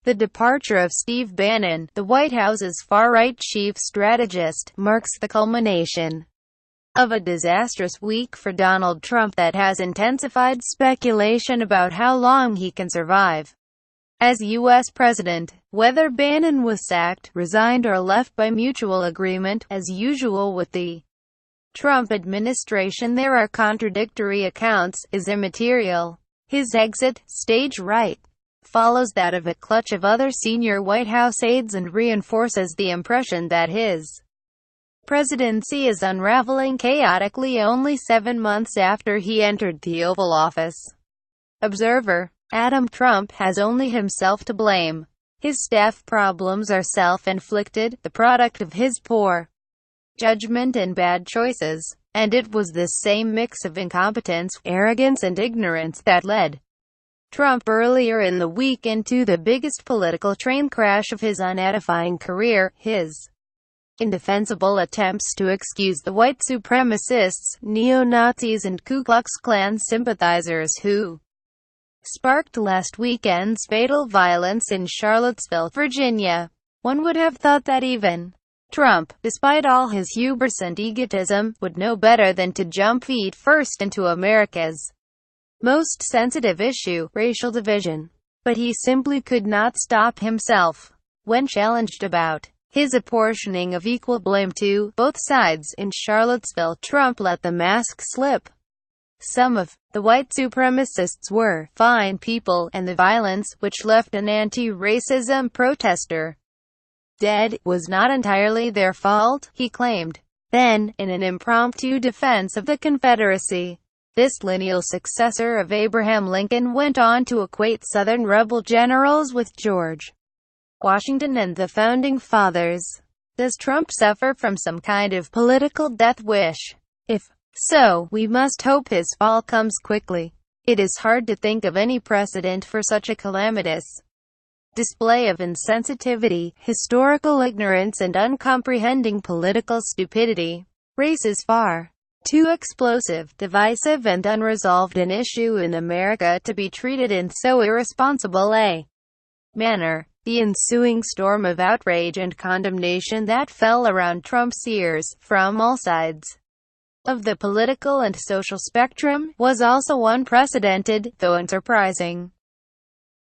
The departure of Steve Bannon, the White House's far-right chief strategist, marks the culmination of a disastrous week for Donald Trump that has intensified speculation about how long he can survive as U.S. president. Whether Bannon was sacked, resigned or left by mutual agreement, as usual with the Trump administration there are contradictory accounts, is immaterial. His exit, stage right, follows that of a clutch of other senior White House aides and reinforces the impression that his presidency is unraveling chaotically only 7 months after he entered the Oval Office. Observer: Adam Trump has only himself to blame. His staff problems are self-inflicted, the product of his poor judgment and bad choices. And it was this same mix of incompetence, arrogance and ignorance that led Trump earlier in the week into the biggest political train crash of his unedifying career, his indefensible attempts to excuse the white supremacists, neo-Nazis and Ku Klux Klan sympathizers who sparked last weekend's fatal violence in Charlottesville, Virginia. One would have thought that even Trump, despite all his hubris and egotism, would know better than to jump feet first into America's most sensitive issue, racial division. But he simply could not stop himself. When challenged about his apportioning of equal blame to both sides in Charlottesville, Trump let the mask slip. Some of the white supremacists were fine people, and the violence, which left an anti-racism protester dead, was not entirely their fault, he claimed. Then, in an impromptu defense of the Confederacy, this lineal successor of Abraham Lincoln went on to equate Southern rebel generals with George Washington and the Founding Fathers. Does Trump suffer from some kind of political death wish? If so, we must hope his fall comes quickly. It is hard to think of any precedent for such a calamitous display of insensitivity, historical ignorance and uncomprehending political stupidity. Race is far too explosive, divisive and unresolved an issue in America to be treated in so irresponsible a manner. The ensuing storm of outrage and condemnation that fell around Trump's ears, from all sides of the political and social spectrum, was also unprecedented, though unsurprising.